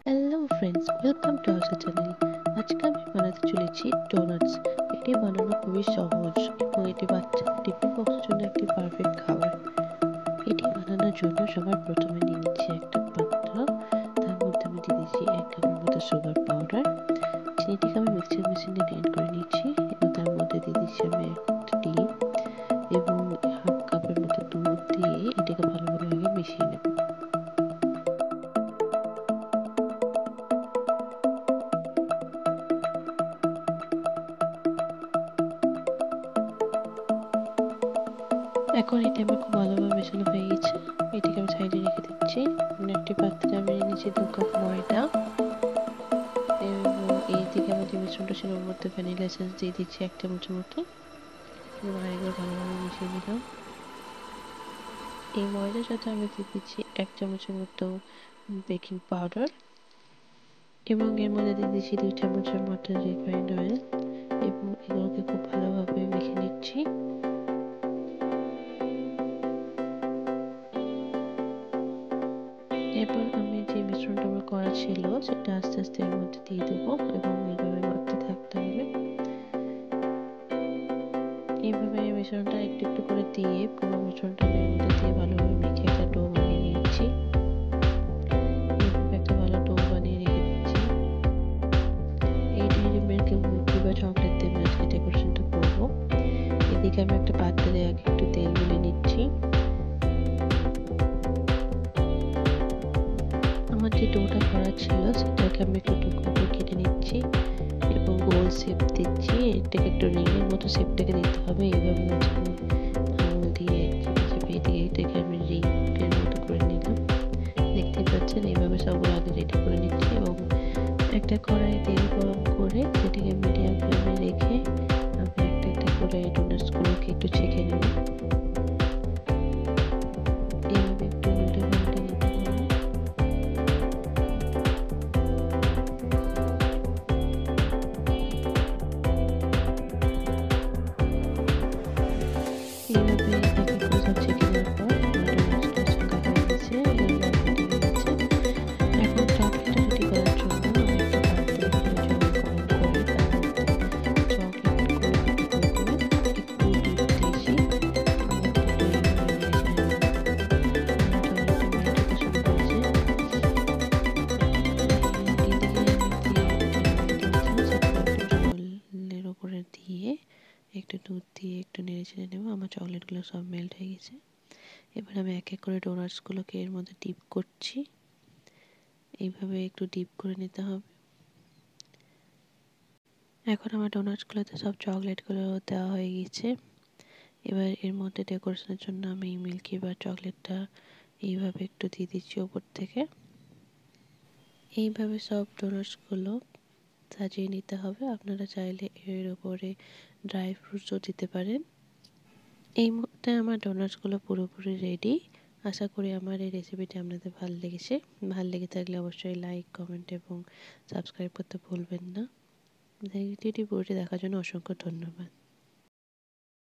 Hello friends, welcome to our channel. আজকে আমি বানাতে চলেছি ডোনাটস। এটি বানানো খুবই সহজ এবং এটি বাচ্চাদের টিফিন বক্সের জন্য একটি পারফেক্ট খাবার। এটি বানানোর জন্য সবার প্রথমে নিয়ে নিচ্ছি একটা পাত্র। তার মধ্যে আমি দিয়ে দিচ্ছি 1 কাপের মতো সুগার পাউডার। চিনিটিকে আমি মিক্সার মেশিনে গ্রাইন্ড করে নিচ্ছি এবং তার মধ্যে দিয়ে দিচ্ছি আমি একটা ডিম এবং 1/2 কাপের মতো দুধ দিয়ে এটাকে ভালোভাবে আগে মিশিয়ে নেব। এখন এটা আমার খুব ভালোভাবে মেশানো হয়ে গেছে। এটাকে আমি সাইডে রেখে দিচ্ছি। অন্য একটি পাত্রে আমি নিয়েছি 2 কাপ ময়দা এবং এই দিকে আমি যে মিশ্রণটা ছিল ওর মধ্যে ভ্যানিলা এসেন্স দিয়ে দিচ্ছি 1 চামচের মতো এবং আরেকবার ভালোভাবে মিশিয়ে নিলাম। এই ময়দার সাথে আমি দিয়ে দিচ্ছি 1 চামচের মতো বেকিং পাউডার এবং এর মধ্যে দিয়ে দিচ্ছি 2 চামচের মতো রিফাইন্ড অয়েল এবং এগুলোকে খুব ভালোভাবে মেখে নিচ্ছি। এরপর আমি যে মিশ্রণটা আমার করা ছিল সেটা আস্তে আস্তে এর মধ্যে দিয়ে দেবো এবং এইভাবে মাখতে থাকতে হবে। এইভাবে মিশ্রণটা একটু একটু করে দিয়ে পুরো মিশ্রণটা এর মধ্যে দিয়ে ভালোভাবে মেখে একটা ডো বানিয়ে নিচ্ছি। এইভাবে একটা ভালো ডো বানিয়ে রেখে দিচ্ছি। এই ডেইরি মিল্ক এবং কিংবা চকলেট দিয়ে আমি আজকে ডেকোরেশনটা করবো। এদিকে আমি একটা পাত্রে আগে একটু তেল গুলে নিচ্ছি। আমার যে ডোটা করা ছিল সেটাকে আমি একটু টুকরো করে কেটে নিচ্ছি এবং গোল শেপ দিচ্ছি। এটাকে একটু রিংয়ের মতো শেপটাকে দিতে হবে। এইভাবে মাঝখানে আঙুল দিয়ে চেপে চেপে দিয়ে এটাকে আমি রিংয়ের মতো করে নিলাম। দেখতেই পাচ্ছেন এইভাবে সবগুলো আগে রেডি করে নিচ্ছি এবং একটা কড়াই তেল গরম করে সেটাকে মিডিয়াম ফ্লেমে রেখে আমি একটা একটা করে এই ডোনাটসগুলোকে একটু ছেঁকে নেব। এইভাবে একটু উল্টে পাল্টে নিতে হবে। এইভাবে এক এক করে সব ছেঁকে নেওয়ার পর আমার ডোনাটসগুলো ছাঁকা হয়ে গেছে এবং রেডি হয়ে গেছে। এখন চকলেটটা রেডি করার জন্য আমি একটা পাত্রে জল গরম করে তার মধ্যে চকলেটগুলো একটু করে একটু দুধ দিয়েছি এবং এটাকে এইভাবে নেড়ে চেড়ে নেব। আমার চকলেটটা মেল্ট হতে শুরু করেছে। এদিকে আমি যে রেডি করেছিলাম সেটাকে একটু জলের উপরে দিয়ে একটু দুধ দিয়ে একটু নেড়ে চেড়ে নেব। আমার চকলেটগুলো সব মেল্ট হয়ে গেছে। এবার আমি এক এক করে ডোনাটসগুলোকে এর মধ্যে ডিপ করছি। এইভাবে একটু ডিপ করে নিতে হবে। এখন আমার ডোনাটসগুলোতে সব চকলেটগুলো দেওয়া হয়ে গেছে। এবার এর মধ্যে ডেকোরেশনের জন্য আমি মিল্কি বার চকলেটটা এইভাবে একটু দিয়ে দিচ্ছি ওপর থেকে। এইভাবে সব ডোনাটসগুলো সাজিয়ে নিতে হবে। আপনারা চাইলে এর উপরে ড্রাই ফ্রুটসও দিতে পারেন। এই মুহূর্তে আমার ডোনাটসগুলো পুরোপুরি রেডি। আশা করি আমার এই রেসিপিটি আপনাদের ভালো লেগেছে। ভালো লেগে থাকলে অবশ্যই লাইক, কমেন্ট এবং সাবস্ক্রাইব করতে ভুলবেন না। ভিডিওটি পুরোটি দেখার জন্য অসংখ্য ধন্যবাদ।